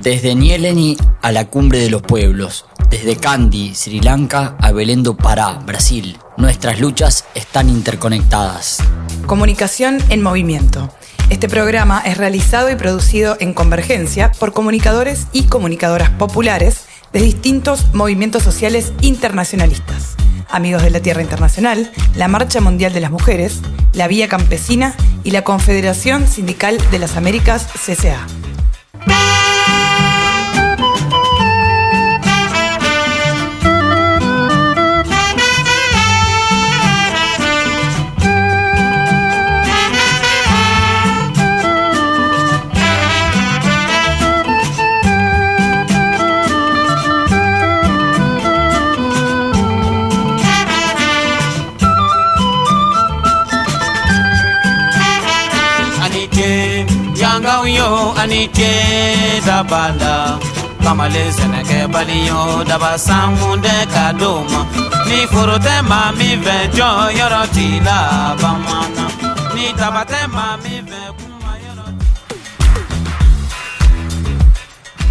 Desde Nyéleni a la cumbre de los pueblos, desde Kandy, Sri Lanka, a Belém do Pará, Brasil, nuestras luchas están interconectadas. Comunicación en movimiento. Este programa es realizado y producido en Convergencia por comunicadores y comunicadoras populares de distintos movimientos sociales internacionalistas. Amigos de la Tierra Internacional, la Marcha Mundial de las Mujeres, la Vía Campesina y la Confederación Sindical de las Américas, CCA. Yo anite dabala kamale seneke baliyo daba samunde kadoma ni forote mami vejo yoro tila bamana ni tabate mami ve kuma yoro.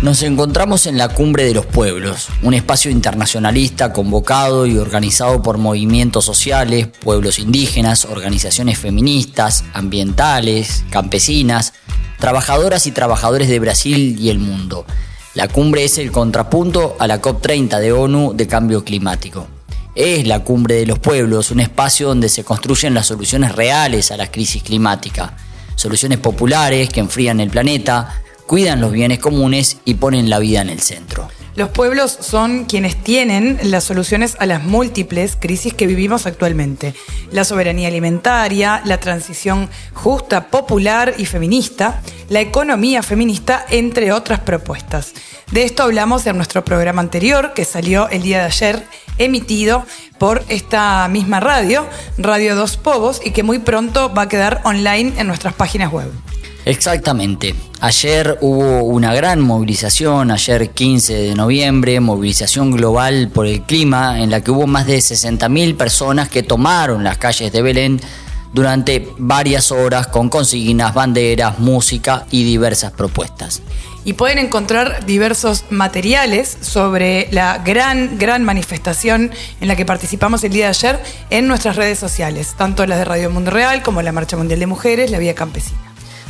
Nos encontramos en la Cumbre de los Pueblos, un espacio internacionalista convocado y organizado por movimientos sociales, pueblos indígenas, organizaciones feministas, ambientales, campesinas, trabajadoras y trabajadores de Brasil y el mundo. La cumbre es el contrapunto a la COP30 de ONU de cambio climático. Es la Cumbre de los Pueblos, un espacio donde se construyen las soluciones reales a la crisis climática, soluciones populares que enfrían el planeta, cuidan los bienes comunes y ponen la vida en el centro. Los pueblos son quienes tienen las soluciones a las múltiples crisis que vivimos actualmente. La soberanía alimentaria, la transición justa, popular y feminista, la economía feminista, entre otras propuestas. De esto hablamos en nuestro programa anterior, que salió el día de ayer, emitido por esta misma radio, Radio Dos Povos, y que muy pronto va a quedar online en nuestras páginas web. Exactamente. Ayer hubo una gran movilización, ayer 15 de noviembre, movilización global por el clima, en la que hubo más de 60.000 personas que tomaron las calles de Belén durante varias horas con consignas, banderas, música y diversas propuestas. Y pueden encontrar diversos materiales sobre la gran manifestación en la que participamos el día de ayer en nuestras redes sociales, tanto las de Radio Mundo Real como la Marcha Mundial de Mujeres, la Vía Campesina.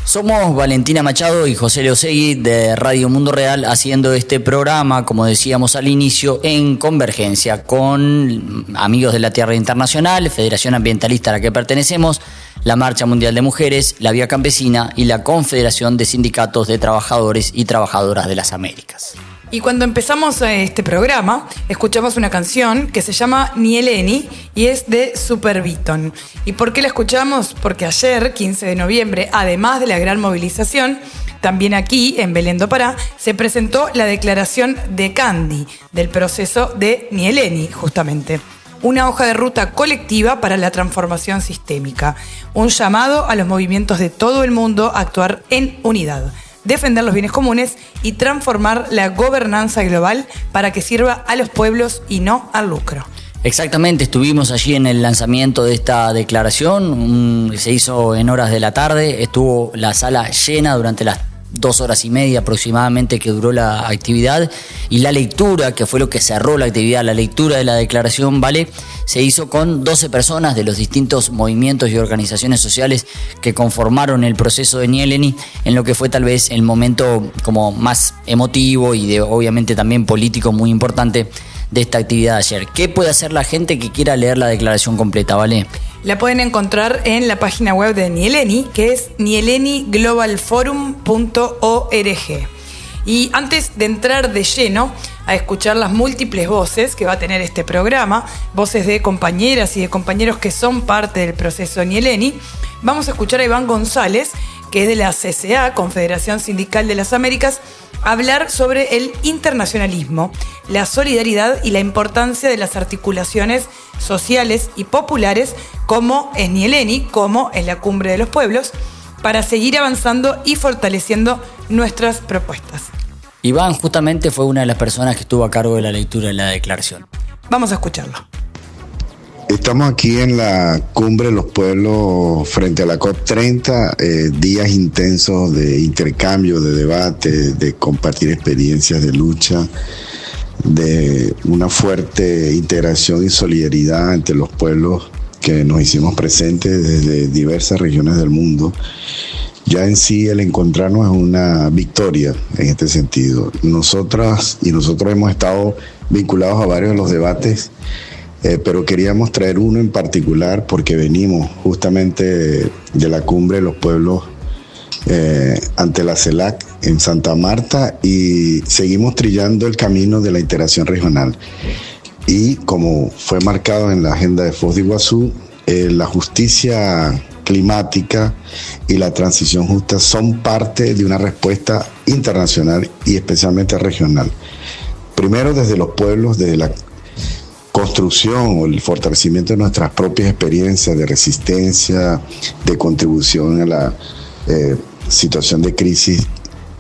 Somos Valentina Machado y José Leosegui de Radio Mundo Real haciendo este programa, como decíamos al inicio, en convergencia con Amigos de la Tierra Internacional, Federación Ambientalista a la que pertenecemos, la Marcha Mundial de Mujeres, la Vía Campesina y la Confederación de Sindicatos de Trabajadores y Trabajadoras de las Américas. Y cuando empezamos este programa, escuchamos una canción que se llama Nyéleni y es de Super Beaton. ¿Y por qué la escuchamos? Porque ayer, 15 de noviembre, además de la gran movilización, también aquí, en Belém do Pará, se presentó la declaración de Kandy, del proceso de Nyéleni, justamente. Una hoja de ruta colectiva para la transformación sistémica. Un llamado a los movimientos de todo el mundo a actuar en unidad, defender los bienes comunes y transformar la gobernanza global para que sirva a los pueblos y no al lucro. Exactamente, estuvimos allí en el lanzamiento de esta declaración, se hizo en horas de la tarde, estuvo la sala llena durante las 2 horas y media aproximadamente que duró la actividad, y la lectura, que fue lo que cerró la actividad, la lectura de la declaración, ¿vale?, se hizo con 12 personas de los distintos movimientos y organizaciones sociales que conformaron el proceso de Nyéleni, en lo que fue tal vez el momento como más emotivo y de, obviamente también político muy importante de esta actividad de ayer. ¿Qué puede hacer la gente que quiera leer la declaración completa, ¿vale? La pueden encontrar en la página web de Nyéleni, que es nyeleniglobalforum.org. Y antes de entrar de lleno a escuchar las múltiples voces que va a tener este programa, voces de compañeras y de compañeros que son parte del proceso Nyéleni, vamos a escuchar a Iván González, que es de la CCA, Confederación Sindical de las Américas, hablar sobre el internacionalismo, la solidaridad y la importancia de las articulaciones sociales y populares como en Nyéleni, como en la Cumbre de los Pueblos, para seguir avanzando y fortaleciendo nuestras propuestas. Iván justamente fue una de las personas que estuvo a cargo de la lectura de la declaración. Vamos a escucharlo. Estamos aquí en la Cumbre de los Pueblos frente a la COP30, días intensos de intercambio, de debate, de compartir experiencias de lucha, de una fuerte integración y solidaridad entre los pueblos que nos hicimos presentes desde diversas regiones del mundo. Ya en sí el encontrarnos es una victoria en este sentido. Nosotros hemos estado vinculados a varios de los debates, pero queríamos traer uno en particular porque venimos justamente de la Cumbre de los Pueblos ante la CELAC en Santa Marta y seguimos trillando el camino de la integración regional. Y como fue marcado en la agenda de Foz de Iguazú, la justicia climática y la transición justa son parte de una respuesta internacional y especialmente regional. Primero desde los pueblos, desde la construcción o el fortalecimiento de nuestras propias experiencias de resistencia, de contribución a la situación de crisis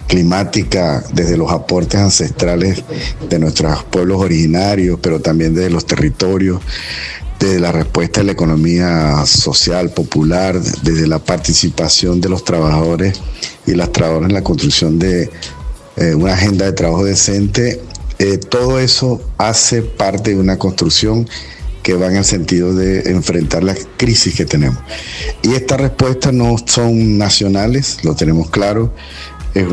climática, desde los aportes ancestrales de nuestros pueblos originarios, pero también desde los territorios, desde la respuesta de la economía social, popular, desde la participación de los trabajadores y las trabajadoras en la construcción de una agenda de trabajo decente. Todo eso hace parte de una construcción que va en el sentido de enfrentar la crisis que tenemos. Y estas respuestas no son nacionales, lo tenemos claro.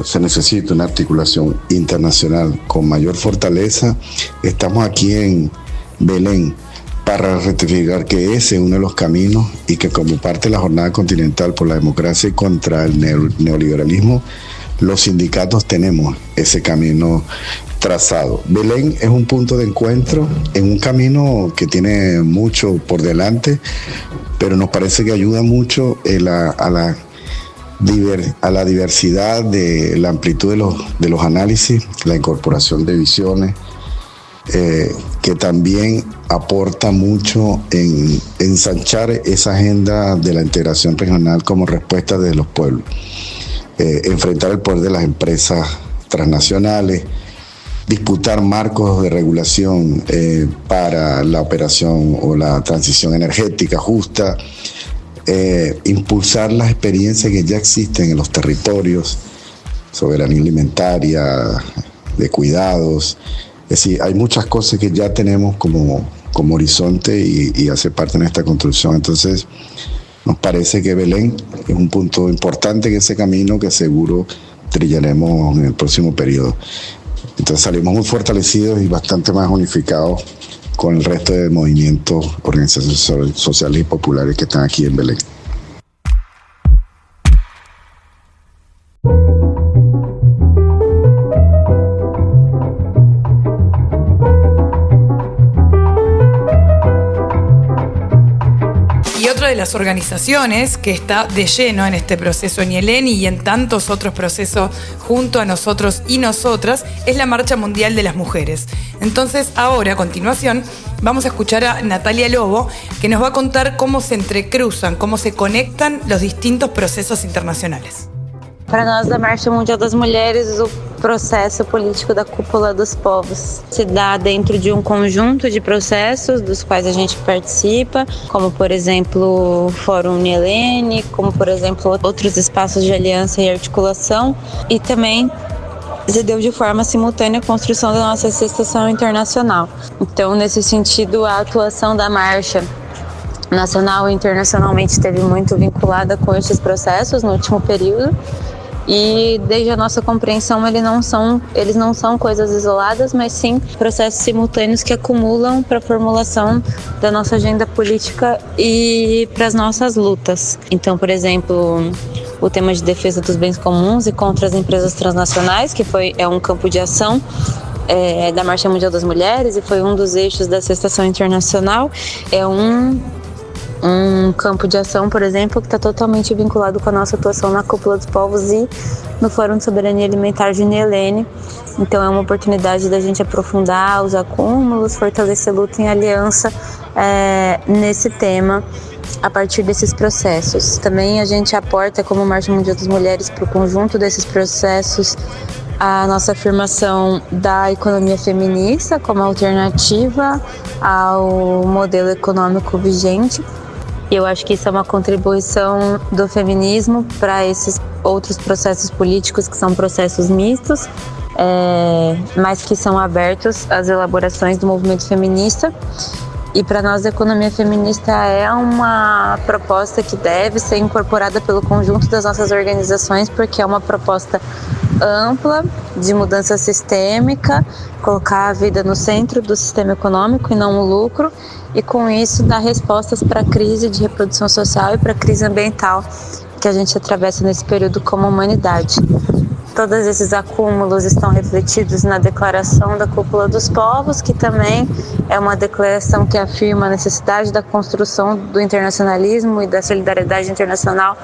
Se necesita una articulación internacional con mayor fortaleza. Estamos aquí en Belén para rectificar que ese es uno de los caminos y que como parte de la Jornada Continental por la Democracia y contra el neoliberalismo, los sindicatos tenemos ese camino trazado. Belén es un punto de encuentro en un camino que tiene mucho por delante, pero nos parece que ayuda mucho a la diversidad, de la amplitud de los análisis, la incorporación de visiones, que también aporta mucho en ensanchar esa agenda de la integración regional como respuesta de los pueblos. Enfrentar el poder de las empresas transnacionales, disputar marcos de regulación para la operación o la transición energética justa, impulsar las experiencias que ya existen en los territorios, soberanía alimentaria, de cuidados. Es decir, hay muchas cosas que ya tenemos como horizonte y hace parte de esta construcción. Entonces, nos parece que Belén es un punto importante en ese camino que seguro trillaremos en el próximo periodo. Entonces salimos muy fortalecidos y bastante más unificados con el resto de movimientos, organizaciones sociales y populares que están aquí en Belén. De las organizaciones que está de lleno en este proceso en Yeleni y en tantos otros procesos junto a nosotros y nosotras es la Marcha Mundial de las Mujeres. Entonces ahora, a continuación, vamos a escuchar a Natalia Lobo, que nos va a contar cómo se entrecruzan, cómo se conectan los distintos procesos internacionales. Para nós da Marcha Mundial das Mulheres, o processo político da Cúpula dos Povos se dá dentro de um conjunto de processos dos quais a gente participa, como por exemplo o Fórum Yeleni, como por exemplo outros espaços de aliança e articulação, e também se deu de forma simultânea a construção da nossa estação internacional. Então, nesse sentido, a atuação da Marcha nacional e internacionalmente esteve muito vinculada com estes processos no último período. E desde a nossa compreensão eles não são coisas isoladas, mas sim processos simultâneos que acumulam para a formulação da nossa agenda política e para as nossas lutas. Então, por exemplo, o tema de defesa dos bens comuns e contra as empresas transnacionais, que é um campo de ação da Marcha Mundial das Mulheres e foi um dos eixos da Estação Internacional, é um campo de ação, por exemplo, que está totalmente vinculado com a nossa atuação na Cúpula dos Povos e no Fórum de Soberania Alimentar de Yeleni. Então é uma oportunidade da gente aprofundar os acúmulos, fortalecer luta em aliança nesse tema a partir desses processos. Também a gente aporta como Marcha Mundial das Mulheres para o conjunto desses processos a nossa afirmação da economia feminista como alternativa ao modelo econômico vigente. E eu acho que isso é uma contribuição do feminismo para esses outros processos políticos que são processos mistos, mas que são abertos às elaborações do movimento feminista. E para nós a economia feminista é uma proposta que deve ser incorporada pelo conjunto das nossas organizações, porque é uma proposta ampla de mudança sistêmica, colocar a vida no centro do sistema econômico e não o lucro, e com isso dar respostas para a crise de reprodução social e para a crise ambiental que a gente atravessa nesse período como humanidade. Todos esses acúmulos estão refletidos na Declaração da Cúpula dos Povos, que também é uma declaração que afirma a necessidade da construção do internacionalismo e da solidariedade internacional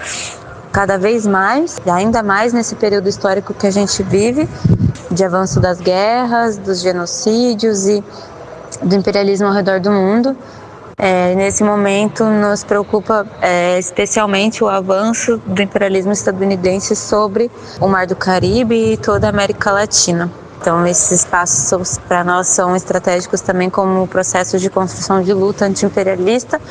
cada vez mais, e ainda mais nesse período histórico que a gente vive, de avanço das guerras, dos genocídios e do imperialismo ao redor do mundo. Nesse momento nos preocupa especialmente o avanço do imperialismo estadunidense sobre o Mar do Caribe e toda a América Latina. Então esses espaços para nós são estratégicos também como processos de construção de luta anti-imperialista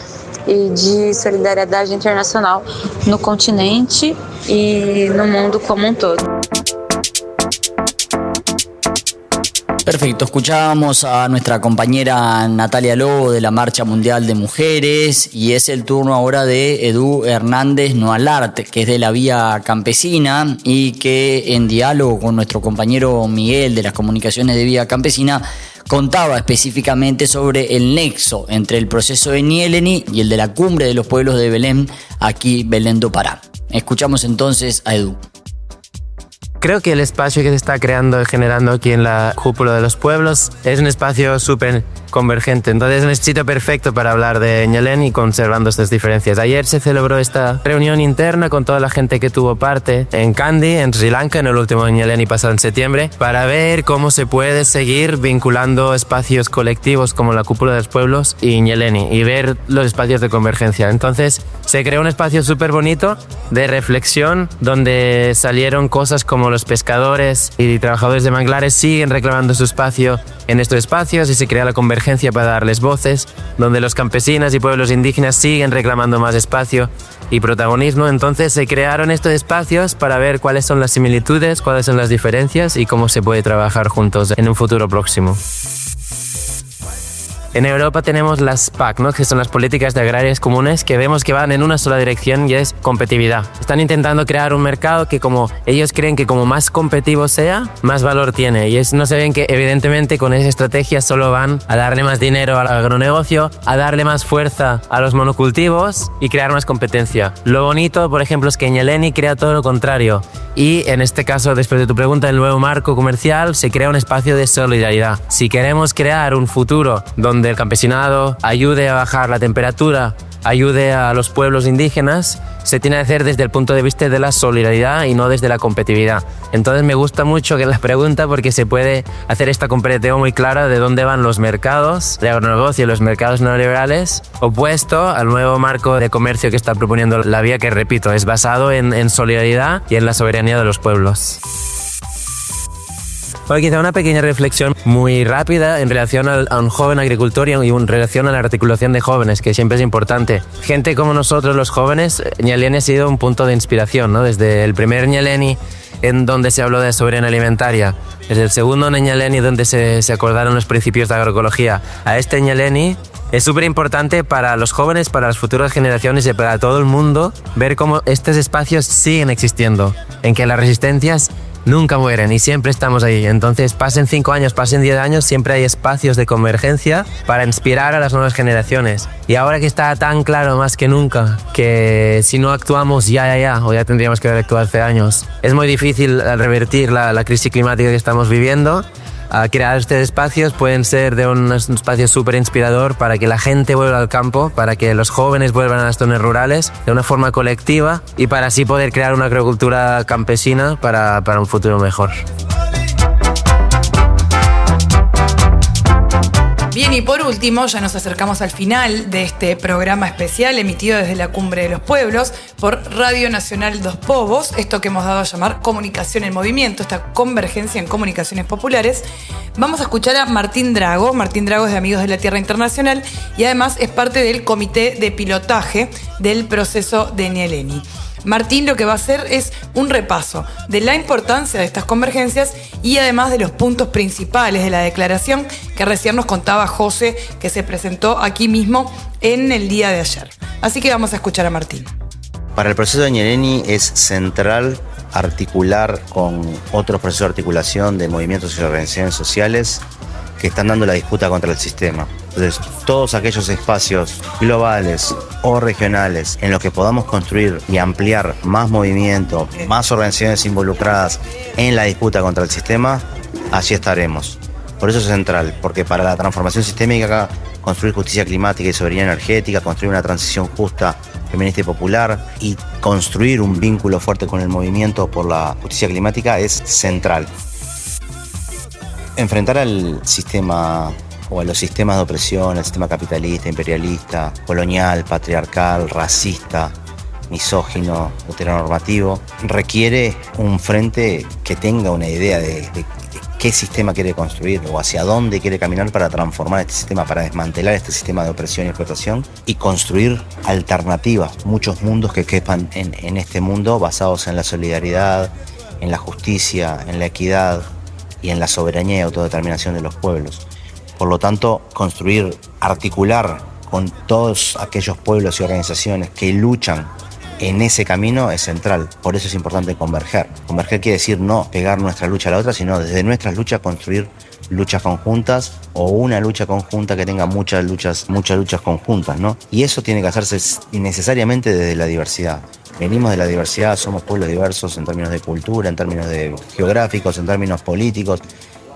e de solidariedade internacional no continente e no mundo como um todo. Perfecto, escuchábamos a nuestra compañera Natalia Lobo de la Marcha Mundial de Mujeres y es el turno ahora de Edu Hernández Noalart, que es de la Vía Campesina y que en diálogo con nuestro compañero Miguel de las comunicaciones de Vía Campesina contaba específicamente sobre el nexo entre el proceso de Nyéléni y el de la Cumbre de los Pueblos de Belém, aquí Belém do Pará. Escuchamos entonces a Edu. Creo que el espacio que se está creando y generando aquí en la Cúpula de los Pueblos es un espacio súper convergente. Entonces es un sitio perfecto para hablar de Nyéléni conservando estas diferencias. Ayer se celebró esta reunión interna con toda la gente que tuvo parte en Kandy, en Sri Lanka, en el último Nyéléni pasado en septiembre, para ver cómo se puede seguir vinculando espacios colectivos como la Cúpula de los Pueblos y Nyéléni y ver los espacios de convergencia. Entonces se creó un espacio súper bonito de reflexión donde salieron cosas como los pescadores y trabajadores de manglares siguen reclamando su espacio en estos espacios y se crea la convergencia para darles voces, donde los campesinos y pueblos indígenas siguen reclamando más espacio y protagonismo. Entonces se crearon estos espacios para ver cuáles son las similitudes, cuáles son las diferencias y cómo se puede trabajar juntos en un futuro próximo. En Europa tenemos las PAC, ¿no? Que son las políticas de agrarias comunes, que vemos que van en una sola dirección y es competitividad. Están intentando crear un mercado que como ellos creen que como más competitivo sea, más valor tiene. Y no se ven que evidentemente con esa estrategia solo van a darle más dinero al agronegocio, a darle más fuerza a los monocultivos y crear más competencia. Lo bonito, por ejemplo, es que Nyéléni crea todo lo contrario. Y en este caso, después de tu pregunta, el nuevo marco comercial se crea un espacio de solidaridad. Si queremos crear un futuro donde el campesinado ayude a bajar la temperatura, ayude a los pueblos indígenas, se tiene que hacer desde el punto de vista de la solidaridad y no desde la competitividad. Entonces me gusta mucho que la pregunta porque se puede hacer esta comparativa muy clara de dónde van los mercados de agronegocio y los mercados neoliberales, opuesto al nuevo marco de comercio que está proponiendo la Vía, que repito, es basado en solidaridad y en la soberanía de los pueblos. Hoy quizá una pequeña reflexión muy rápida en relación a un joven agricultor y en relación a la articulación de jóvenes, que siempre es importante. Gente como nosotros, los jóvenes, Nyéléni ha sido un punto de inspiración, ¿no? Desde el primer Nyéléni, en donde se habló de soberanía alimentaria, desde el segundo Nyéléni, donde se acordaron los principios de agroecología, a este Nyéléni, es súper importante para los jóvenes, para las futuras generaciones y para todo el mundo ver cómo estos espacios siguen existiendo, en que las resistencias nunca mueren y siempre estamos ahí. Entonces pasen 5 años, pasen 10 años, siempre hay espacios de convergencia para inspirar a las nuevas generaciones. Y ahora que está tan claro más que nunca que si no actuamos ya, o ya tendríamos que haber actuado hace años, es muy difícil revertir la crisis climática que estamos viviendo. A crear estos espacios pueden ser de un espacio súper inspirador para que la gente vuelva al campo, para que los jóvenes vuelvan a las zonas rurales de una forma colectiva y para así poder crear una agricultura campesina para un futuro mejor. Bien, y por último, ya nos acercamos al final de este programa especial emitido desde la Cumbre de los Pueblos por Radio Nacional Dos Povos, esto que hemos dado a llamar Comunicación en Movimiento, esta convergencia en comunicaciones populares. Vamos a escuchar a Martín Drago. Martín Drago es de Amigos de la Tierra Internacional y además es parte del comité de pilotaje del proceso de Ñeleni. Martín lo que va a hacer es un repaso de la importancia de estas convergencias y además de los puntos principales de la declaración que recién nos contaba José, que se presentó aquí mismo en el día de ayer. Así que vamos a escuchar a Martín. Para el proceso de Ñeleni es central articular con otros procesos de articulación de movimientos y organizaciones sociales que están dando la disputa contra el sistema. Entonces, todos aquellos espacios globales o regionales en los que podamos construir y ampliar más movimiento, más organizaciones involucradas en la disputa contra el sistema, allí estaremos. Por eso es central, porque para la transformación sistémica, construir justicia climática y soberanía energética, construir una transición justa, feminista y popular y construir un vínculo fuerte con el movimiento por la justicia climática es central. Enfrentar al sistema o a los sistemas de opresión, el sistema capitalista, imperialista, colonial, patriarcal, racista, misógino, heteronormativo, requiere un frente que tenga una idea de qué sistema quiere construir o hacia dónde quiere caminar para transformar este sistema, para desmantelar este sistema de opresión y explotación y construir alternativas, muchos mundos que quepan en este mundo basados en la solidaridad, en la justicia, en la equidad y en la soberanía y autodeterminación de los pueblos. Por lo tanto, construir, articular con todos aquellos pueblos y organizaciones que luchan en ese camino es central. Por eso es importante converger. Converger quiere decir no pegar nuestra lucha a la otra, sino desde nuestras luchas construir luchas conjuntas o una lucha conjunta que tenga muchas luchas conjuntas, ¿no? Y eso tiene que hacerse necesariamente desde la diversidad. Venimos de la diversidad, somos pueblos diversos en términos de cultura, en términos geográficos, en términos políticos,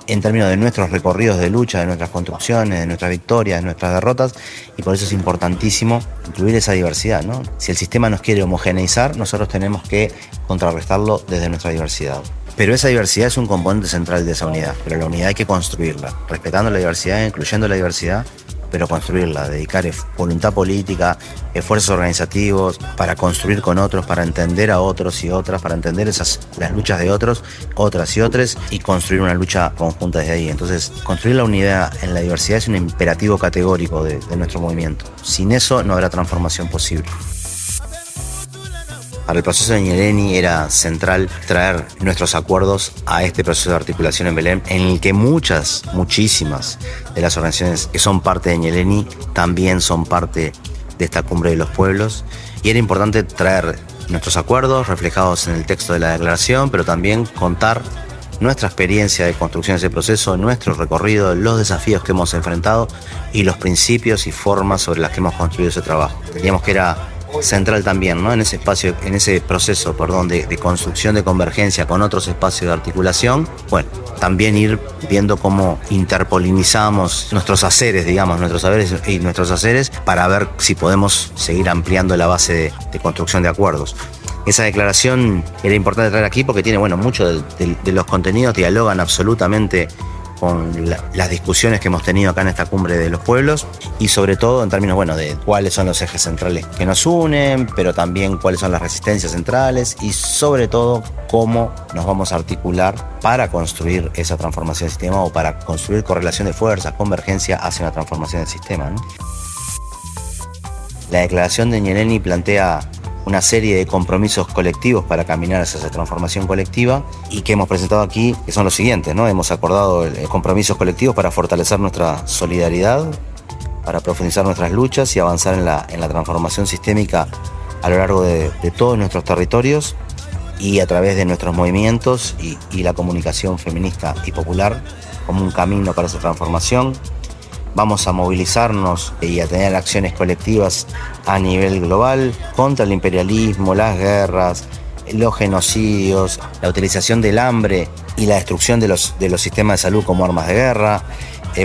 en términos de nuestros recorridos de lucha, de nuestras construcciones, de nuestras victorias, de nuestras derrotas, y por eso es importantísimo incluir esa diversidad, ¿no? Si el sistema nos quiere homogeneizar, nosotros tenemos que contrarrestarlo desde nuestra diversidad. Pero esa diversidad es un componente central de esa unidad, pero la unidad hay que construirla, respetando la diversidad, incluyendo la diversidad, pero construirla, dedicar voluntad política, esfuerzos organizativos para construir con otros, para entender a otros y otras, para entender las luchas de otros, otras y otros, y construir una lucha conjunta desde ahí. Entonces, construir la unidad en la diversidad es un imperativo categórico de nuestro movimiento. Sin eso no habrá transformación posible. Para el proceso de Ñeleni era central traer nuestros acuerdos a este proceso de articulación en Belém, en el que muchísimas de las organizaciones que son parte de Ñeleni también son parte de esta Cumbre de los Pueblos. Y era importante traer nuestros acuerdos reflejados en el texto de la declaración, pero también contar nuestra experiencia de construcción de ese proceso, nuestro recorrido, los desafíos que hemos enfrentado y los principios y formas sobre las que hemos construido ese trabajo. Teníamos que era central también, ¿no? En ese proceso de construcción de convergencia con otros espacios de articulación, bueno, también ir viendo cómo interpolinizamos nuestros haceres, digamos, nuestros saberes y nuestros haceres para ver si podemos seguir ampliando la base de construcción de acuerdos. Esa declaración era importante traer aquí porque tiene, mucho de los contenidos dialogan absolutamente con las discusiones que hemos tenido acá en esta Cumbre de los Pueblos y sobre todo en términos de cuáles son los ejes centrales que nos unen, pero también cuáles son las resistencias centrales y sobre todo cómo nos vamos a articular para construir esa transformación del sistema o para construir correlación de fuerzas, convergencia hacia una transformación del sistema, ¿no? La declaración de Ñeleni plantea una serie de compromisos colectivos para caminar hacia esa transformación colectiva y que hemos presentado aquí, que son los siguientes, ¿no? Hemos acordado compromisos colectivos para fortalecer nuestra solidaridad, para profundizar nuestras luchas y avanzar en la transformación sistémica a lo largo de todos nuestros territorios y a través de nuestros movimientos y la comunicación feminista y popular como un camino para esa transformación. Vamos a movilizarnos y a tener acciones colectivas a nivel global contra el imperialismo, las guerras, los genocidios, la utilización del hambre y la destrucción de los sistemas de salud como armas de guerra.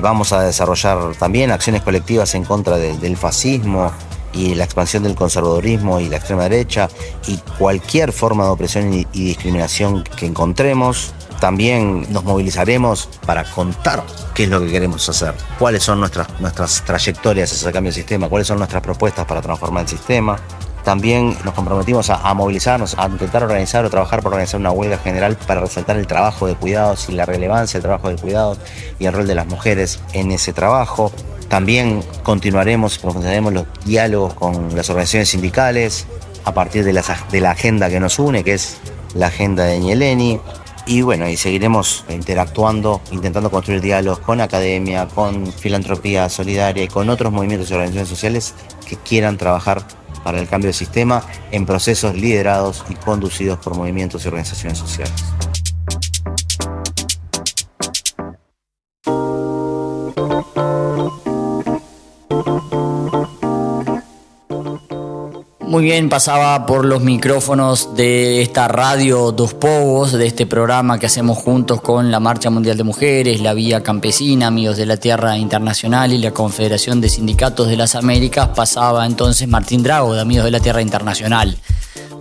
Vamos a desarrollar también acciones colectivas en contra del fascismo y la expansión del conservadurismo y la extrema derecha y cualquier forma de opresión y discriminación que encontremos. También nos movilizaremos para contar qué es lo que queremos hacer, cuáles son nuestras trayectorias hacia el cambio de sistema, cuáles son nuestras propuestas para transformar el sistema. También nos comprometimos a movilizarnos, a intentar organizar o trabajar por organizar una huelga general para resaltar el trabajo de cuidados y la relevancia del trabajo de cuidados y el rol de las mujeres en ese trabajo. También continuaremos, profundizaremos los diálogos con las organizaciones sindicales a partir de la agenda que nos une, que es la agenda de Nyeleni. Y bueno, y seguiremos interactuando, intentando construir diálogos con academia, con filantropía solidaria y con otros movimientos y organizaciones sociales que quieran trabajar para el cambio de sistema en procesos liderados y conducidos por movimientos y organizaciones sociales. Muy bien, pasaba por los micrófonos de esta radio Dos Povos, de este programa que hacemos juntos con la Marcha Mundial de Mujeres, la Vía Campesina, Amigos de la Tierra Internacional y la Confederación de Sindicatos de las Américas. Pasaba entonces Martín Drago, de Amigos de la Tierra Internacional.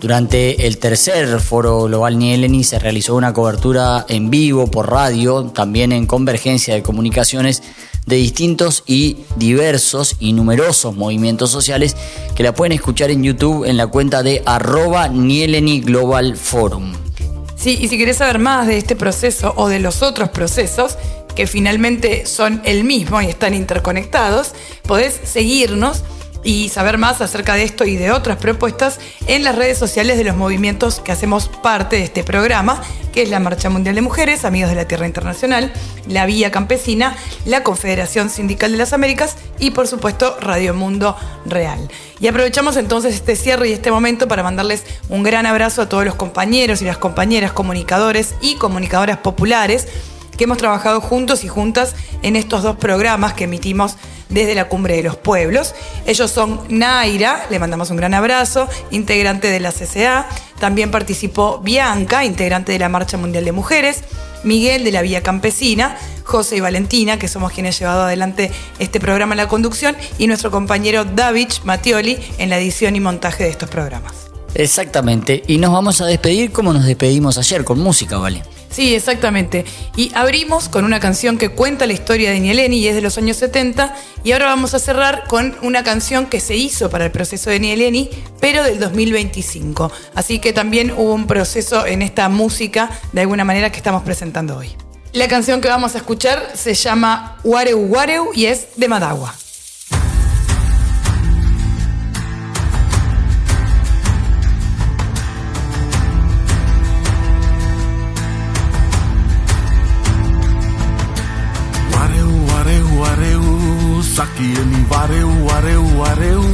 Durante el tercer Foro Global Nyeleni se realizó una cobertura en vivo por radio, también en Convergencia de Comunicaciones, de distintos y diversos y numerosos movimientos sociales que la pueden escuchar en YouTube en la cuenta de @Nyeleni Global Forum. Sí, y si querés saber más de este proceso o de los otros procesos que finalmente son el mismo y están interconectados, podés seguirnos y saber más acerca de esto y de otras propuestas en las redes sociales de los movimientos que hacemos parte de este programa, que es la Marcha Mundial de Mujeres, Amigos de la Tierra Internacional, la Vía Campesina, la Confederación Sindical de las Américas y, por supuesto, Radio Mundo Real. Y aprovechamos entonces este cierre y este momento para mandarles un gran abrazo a todos los compañeros y las compañeras comunicadores y comunicadoras populares que hemos trabajado juntos y juntas en estos dos programas que emitimos desde la Cumbre de los Pueblos. Ellos son Naira, le mandamos un gran abrazo, integrante de la CCA. También participó Bianca, integrante de la Marcha Mundial de Mujeres. Miguel, de la Vía Campesina. José y Valentina, que somos quienes llevado adelante este programa en la conducción. Y nuestro compañero David Mattioli en la edición y montaje de estos programas. Exactamente. Y nos vamos a despedir como nos despedimos ayer, con música, ¿vale? Sí, exactamente. Y abrimos con una canción que cuenta la historia de Nyeleni y es de los años 70. Y ahora vamos a cerrar con una canción que se hizo para el proceso de Nyeleni, pero del 2025. Así que también hubo un proceso en esta música, de alguna manera, que estamos presentando hoy. La canción que vamos a escuchar se llama Wareu Wareu y es de Madagua. Sakieni wareu wareu wareu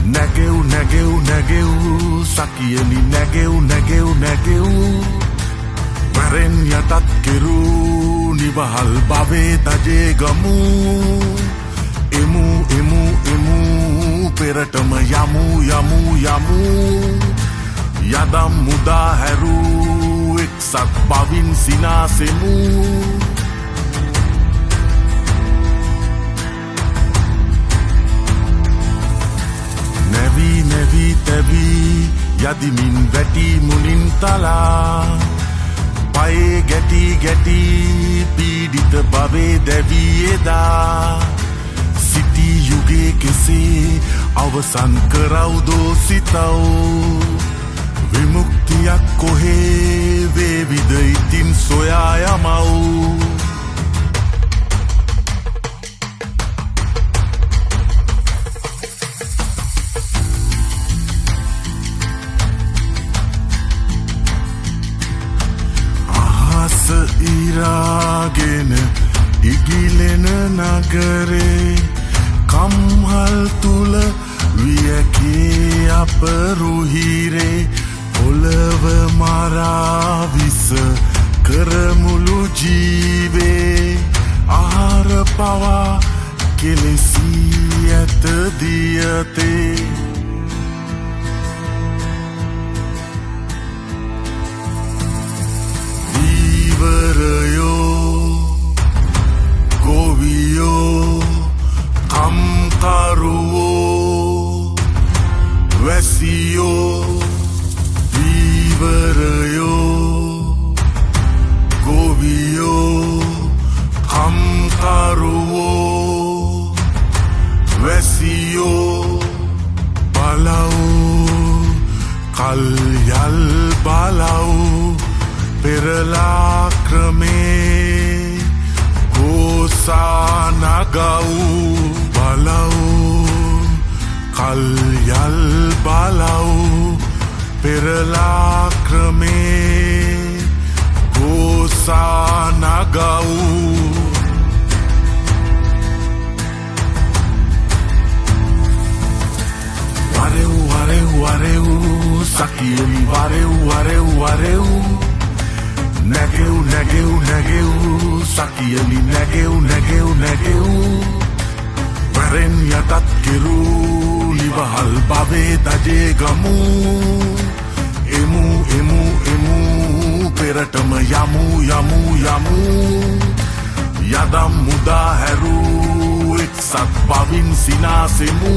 Nageu nageu nageu Sakieni nageu nageu nageu Waren yatat keru Nibahal bave taje gamu Emu emu emu Peratama yamu yamu yamu Yadam muda heru Eksat bavin sinasemu Nevi nevi tevi yadimin veti mulintala Pae geti geti pidita bave devi eda Siti yuge kese avasan karau do sitau Vimuktiyak kohe vevida itin soya mau Iragene igilena nagare kamhal tula viyake aparuhire polava mara visa karamulu jive ahara pawa kelesi atadiyate Govio Kamkaruo Vesio Vivarayo පෙරලා ක්‍රමේ ගෝසා නගව් බලව් කල්යල් බලව් පෙරලා ක්‍රමේ ගෝසා නගව් Vareu, vareu, vareu, sakieli vareu, vareu, vareu Negeu, negeu, negeu, sakieli negeu, negeu, negeu Varen yatat kiru, livahal bave daje gamu Emu, emu, emu, peratama yamu, yamu, yamu Yadam muda heru, ek sat bavin sinasemu